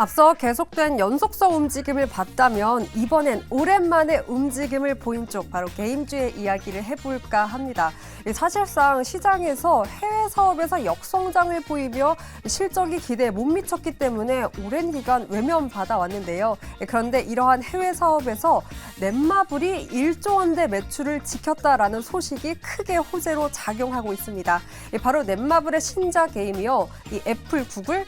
앞서 계속된 연속성 움직임을 봤다면 이번엔 오랜만에 움직임을 보인 쪽 바로 게임주의 이야기를 해볼까 합니다. 사실상 시장에서 해외 사업에서 역성장을 보이며 실적이 기대에 못 미쳤기 때문에 오랜 기간 외면받아왔는데요. 그런데 이러한 해외 사업에서 넷마블이 1조 원대 매출을 지켰다라는 소식이 크게 호재로 작용하고 있습니다. 바로 넷마블의 신작 게임이요. 이 애플, 구글,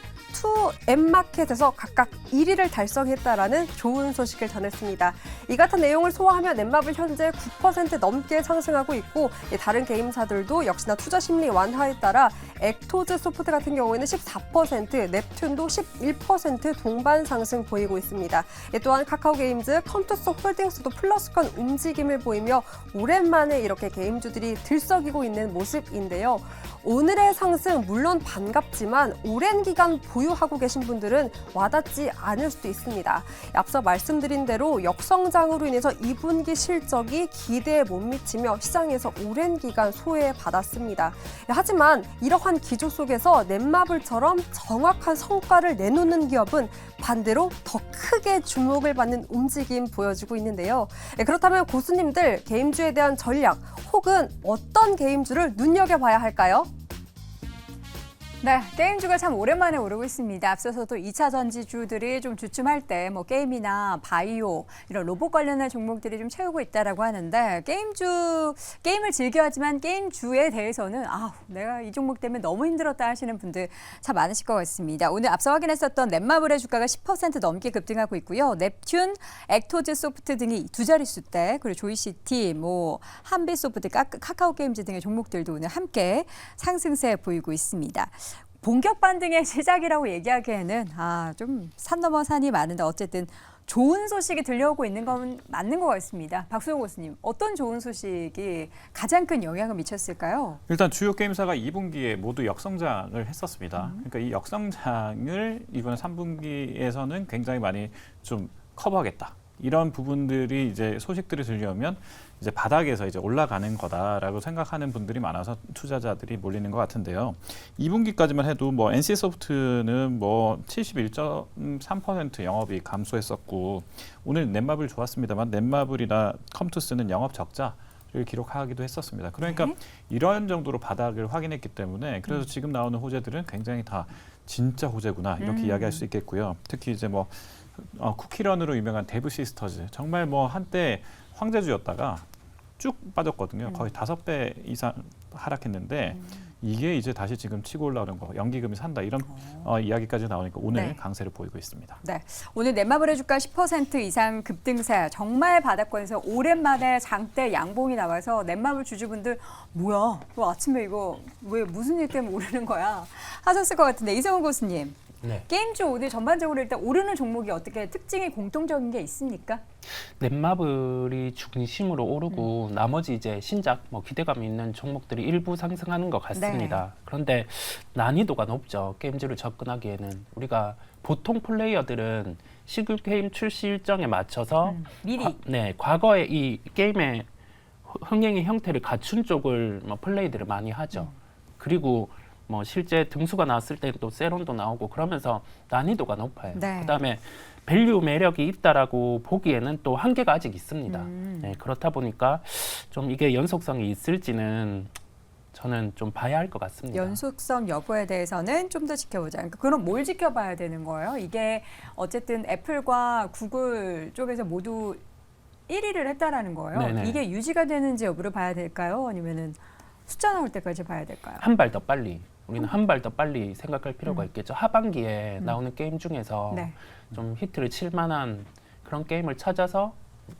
엠마켓에서 각각 1위를 달성했다라는 좋은 소식을 전했습니다. 이 같은 내용을 소화하며 넷마블 현재 9% 넘게 상승하고 있고 다른 게임사들도 역시나 투자 심리 완화에 따라 액토즈 소프트 같은 경우에는 14%, 넵튠도 11% 동반 상승 보이고 있습니다. 또한 카카오게임즈, 컴투스 홀딩스도 플러스권 움직임을 보이며 오랜만에 이렇게 게임주들이 들썩이고 있는 모습인데요. 오늘의 상승 물론 반갑지만 오랜 기간 보유하고 계신 분들은 와닿지 않을 수도 있습니다. 앞서 말씀드린 대로 역성장으로 인해서 2분기 실적이 기대에 못 미치며 시장에서 오랜 기간 소외받았습니다. 하지만 이러한 기조 속에서 넷마블처럼 정확한 성과를 내놓는 기업은 반대로 더 크게 주목을 받는 움직임 보여주고 있는데요. 그렇다면 고수님들 게임주에 대한 전략 혹은 어떤 게임주를 눈여겨봐야 할까요? 네, 게임주가 참 오랜만에 오르고 있습니다. 앞서서도 2차 전지주들이 좀 주춤할 때 뭐 게임이나 바이오 이런 로봇 관련한 종목들이 좀 채우고 있다라고 하는데 게임을 즐겨하지만 게임주에 대해서는 내가 이 종목 때문에 너무 힘들었다 하시는 분들 참 많으실 것 같습니다. 오늘 앞서 확인했었던 넷마블의 주가가 10% 넘게 급등하고 있고요. 넵튠, 액토즈 소프트 등이 두 자릿수대, 그리고 조이시티, 한빛소프트, 카카오게임즈 등의 종목들도 오늘 함께 상승세 보이고 있습니다. 본격 반등의 시작이라고 얘기하기에는 좀 산 넘어 산이 많은데 어쨌든 좋은 소식이 들려오고 있는 건 맞는 것 같습니다. 박수영 교수님, 어떤 좋은 소식이 가장 큰 영향을 미쳤을까요? 일단 주요 게임사가 2분기에 모두 역성장을 했었습니다. 그러니까 이 역성장을 이번 3분기에서는 굉장히 많이 좀 커버하겠다. 이런 부분들이 이제 소식들이 들려오면 이제 바닥에서 이제 올라가는 거다라고 생각하는 분들이 많아서 투자자들이 몰리는 것 같은데요. 2분기까지만 해도 NC소프트는 71.3% 영업이 감소했었고 오늘 넷마블 좋았습니다만 넷마블이나 컴투스는 영업 적자를 기록하기도 했었습니다. 그러니까 이런 정도로 바닥을 확인했기 때문에 그래서 지금 나오는 호재들은 굉장히 다 진짜 호재구나 이렇게 이야기할 수 있겠고요. 특히 이제 쿠키런으로 유명한 데브 시스터즈 정말 한때 황제주였다가 쭉 빠졌거든요. 거의 5배 이상 하락했는데 이게 이제 다시 지금 치고 올라오는 거, 연기금이 산다 이런 이야기까지 나오니까 오늘 강세를 보이고 있습니다. 네, 오늘 넷마블의 주가 10% 이상 급등세, 정말 바닥권에서 오랜만에 장대 양봉이 나와서 넷마블 주주분들 뭐야, 아침에 이거 왜 무슨 일 때문에 오르는 거야 하셨을 것 같은데 이성훈 교수님. 네. 게임주 오늘 전반적으로 일단 오르는 종목이 어떻게 특징이 공통적인 게 있습니까? 넷마블이 중심으로 오르고 나머지 이제 신작 기대감 있는 종목들이 일부 상승하는 것 같습니다. 그런데 난이도가 높죠. 게임주를 접근하기에는 우리가 보통 플레이어들은 시글 게임 출시 일정에 맞춰서 미리 과거에 이 게임의 흥행의 형태를 갖춘 쪽을 플레이들을 많이 하죠. 그리고 실제 등수가 나왔을 때 또 세론도 나오고 그러면서 난이도가 높아요. 그다음에 밸류 매력이 있다라고 보기에는 또 한계가 아직 있습니다. 그렇다 보니까 좀 이게 연속성이 있을지는 저는 좀 봐야 할 것 같습니다. 연속성 여부에 대해서는 좀 더 지켜보자. 그러니까 그럼 뭘 지켜봐야 되는 거예요? 이게 어쨌든 애플과 구글 쪽에서 모두 1위를 했다라는 거예요. 네네. 이게 유지가 되는지 여부를 봐야 될까요? 아니면은 숫자 나올 때까지 봐야 될까요? 한 발 더 빨리. 우리는 한 발 더 빨리 생각할 필요가 있겠죠. 하반기에 나오는 게임 중에서 좀 히트를 칠 만한 그런 게임을 찾아서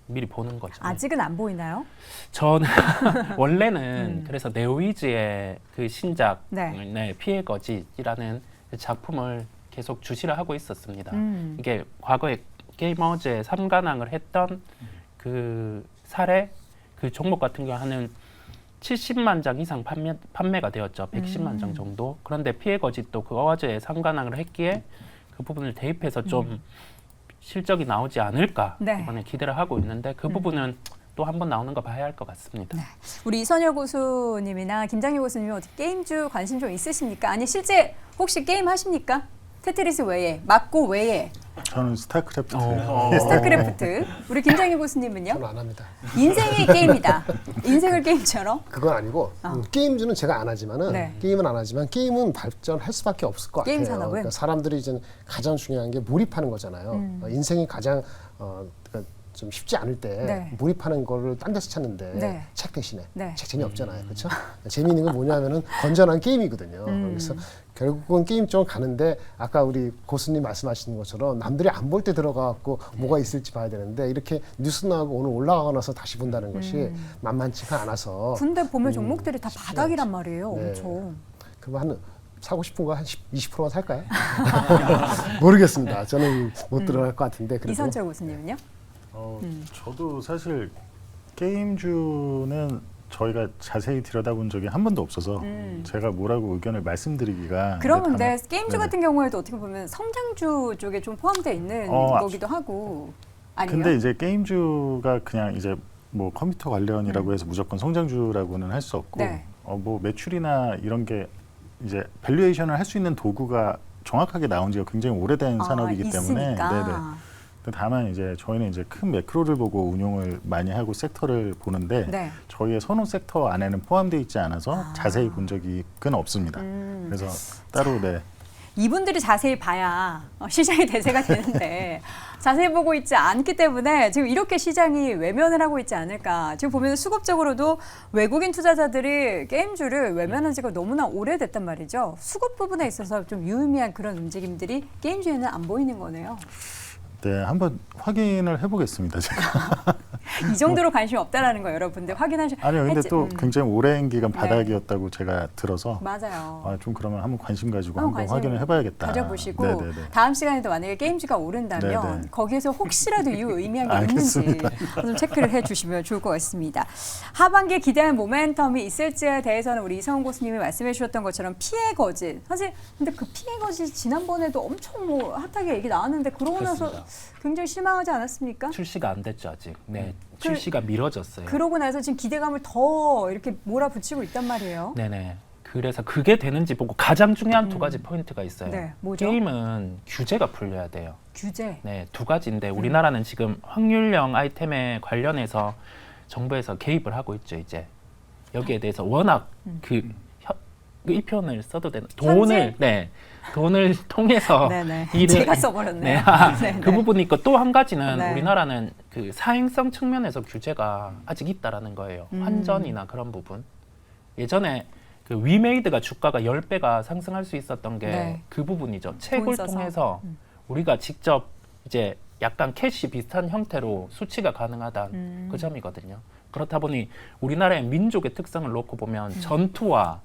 미리 보는 거죠. 아직은 안 보이나요? 저는 원래는 그래서 네오위즈의 그 신작 피해 거짓이라는 그 작품을 계속 주시를 하고 있었습니다. 이게 과거에 게이머즈의 3관왕을 했던 그 사례, 그 종목 같은 경우는 70만 장 이상 판매가 되었죠. 110만 장 정도. 그런데 피해 거짓도 그 어워즈에 3관왕을 했기에 그 부분을 대입해서 좀 실적이 나오지 않을까 이번에 기대를 하고 있는데 그 부분은 또 한 번 나오는 거 봐야 할 것 같습니다. 우리 이선열 고수님이나 김장희 고수님이 어떻게 게임주 관심 좀 있으십니까? 아니 실제 혹시 게임 하십니까? 테트리스 외에, 막고 외에, 저는 스타크래프트. 스타크래프트. 우리 김장희 교수님은요? 저는 안 합니다. 인생이 게임이다. 인생을 게임처럼. 그건 아니고 게임주는 제가 안 하지만은 네. 게임은 발전할 수밖에 없을 것 게임 같아요. 산업은? 그러니까 사람들이 이제 가장 중요한 게 몰입하는 거잖아요. 인생이 가장 그러니까 좀 쉽지 않을 때 네. 몰입하는 거를 딴 데서 찾는데 네. 책 대신에 네. 책 재미없잖아요. 그렇죠? 재미있는 건 뭐냐면은 건전한 게임이거든요. 그래서 결국은 게임 쪽으로 가는데 아까 우리 고수님 말씀하시는 것처럼 남들이 안 볼 때 들어가갖고 뭐가 있을지 봐야 되는데 이렇게 뉴스 나오고 오늘 올라가고 나서 다시 본다는 것이 만만치가 않아서 근데 보면 종목들이 다 바닥이란 말이에요. 네. 엄청. 그럼 한 사고 싶은 거 한 20%만 살까요? 모르겠습니다. 저는 못 들어갈 것 같은데 그래도 이선철 교수님은요? 저도 사실 게임주는 저희가 자세히 들여다본 적이 한 번도 없어서 제가 뭐라고 의견을 말씀드리기가 그러면 근데 다만- 게임주 네네. 같은 경우에도 어떻게 보면 성장주 쪽에 좀 포함되어 있는 거기도 하고 아니요? 근데 이제 게임주가 그냥 이제 뭐 컴퓨터 관련이라고 해서 무조건 성장주라고는 할 수 없고 네. 뭐 매출이나 이런 게 이제 밸류에이션을 할 수 있는 도구가 정확하게 나온 지가 굉장히 오래된 산업이기 때문에 있으니까. 네네. 근데 다만 이제 저희는 이제 큰 매크로를 보고 운용을 많이 하고 섹터를 보는데 네. 저희의 선호 섹터 안에는 포함되어 있지 않아서 자세히 본 적이 없습니다. 그래서 따로 네. 이분들이 자세히 봐야 시장이 대세가 되는데 자세히 보고 있지 않기 때문에 지금 이렇게 시장이 외면을 하고 있지 않을까. 지금 보면 수급적으로도 외국인 투자자들이 게임주를 외면한 지가 너무나 오래됐단 말이죠. 수급 부분에 있어서 좀 유의미한 그런 움직임들이 게임주에는 안 보이는 거네요. 네, 한번 확인을 해보겠습니다. 제가. 이 정도로 관심이 없다라는 거 여러분들 확인하셔. 아니요, 근데 또 굉장히 오랜 기간 네. 바닥이었다고 제가 들어서 맞아요. 좀 그러면 한번 관심 가지고 한번 한번 관심 확인을 해봐야겠다. 가져보시고 네네네. 다음 시간에도 만약에 게임주가 오른다면 네네. 거기에서 혹시라도 유의미한 게 있는지 알겠습니다. 좀 체크를 해주시면 좋을 것 같습니다. 하반기에 기대할 모멘텀이 있을지에 대해서는 우리 이성훈 교수님이 말씀해 주셨던 것처럼 피해 거짓. 사실 근데 그 피해 거짓 지난번에도 엄청 뭐 핫하게 얘기 나왔는데 그러고 나서 그렇습니다. 굉장히 실망하지 않았습니까? 출시가 안 됐죠 아직. 네, 출시가 미뤄졌어요. 그러고 나서 지금 기대감을 더 이렇게 몰아붙이고 있단 말이에요. 네네. 그래서 그게 되는지 보고 가장 중요한 두 가지 포인트가 있어요. 네, 뭐죠? 게임은 규제가 풀려야 돼요. 규제. 네, 두 가지인데 우리나라는 지금 확률형 아이템에 관련해서 정부에서 개입을 하고 있죠. 이제 여기에 대해서 워낙 이 표현을 써도 되나? 돈을 통해서 네네. 일을 제가 써버렸네요. 네, 네네. 그 부분이 있고 또 한 가지는 네. 우리나라는 그 사행성 측면에서 규제가 아직 있다라는 거예요. 환전이나 그런 부분. 예전에 그 위메이드가 주가가 10배가 상승할 수 있었던 게 네. 그 부분이죠. 책을 써서. 통해서 우리가 직접 이제 약간 캐시 비슷한 형태로 수치가 가능하다 그 점이거든요. 그렇다 보니 우리나라의 민족의 특성을 놓고 보면 전투와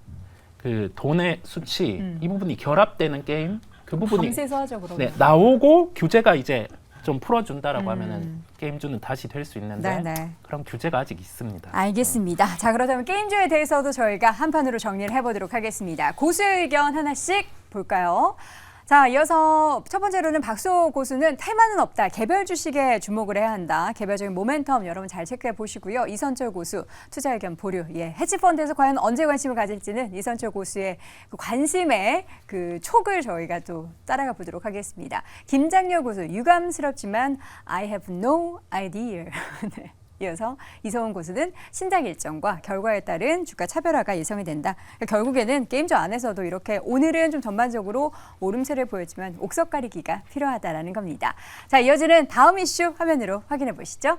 그 돈의 수치 이 부분이 결합되는 게임 그 부분이 밤새서 하죠 그러면. 네, 나오고 규제가 이제 좀 풀어준다라고 하면은 게임주는 다시 될 수 있는데 네네. 그런 규제가 아직 있습니다. 알겠습니다. 자, 그렇다면 게임주에 대해서도 저희가 한 판으로 정리를 해보도록 하겠습니다. 고수의 의견 하나씩 볼까요? 자, 이어서 첫 번째로는 박수호 고수는 테마는 없다. 개별 주식에 주목을 해야 한다. 개별적인 모멘텀 여러분 잘 체크해 보시고요. 이선철 고수 투자 의견 보류. 헤지펀드에서 과연 언제 관심을 가질지는 이선철 고수의 그 관심의 그 촉을 저희가 또 따라가 보도록 하겠습니다. 김장렬 고수 유감스럽지만 I have no idea. 네. 이어서 이성훈 고수는 신작 일정과 결과에 따른 주가 차별화가 예상이 된다. 그러니까 결국에는 게임주 안에서도 이렇게 오늘은 좀 전반적으로 오름세를 보였지만 옥석 가리기가 필요하다라는 겁니다. 자, 이어지는 다음 이슈 화면으로 확인해 보시죠.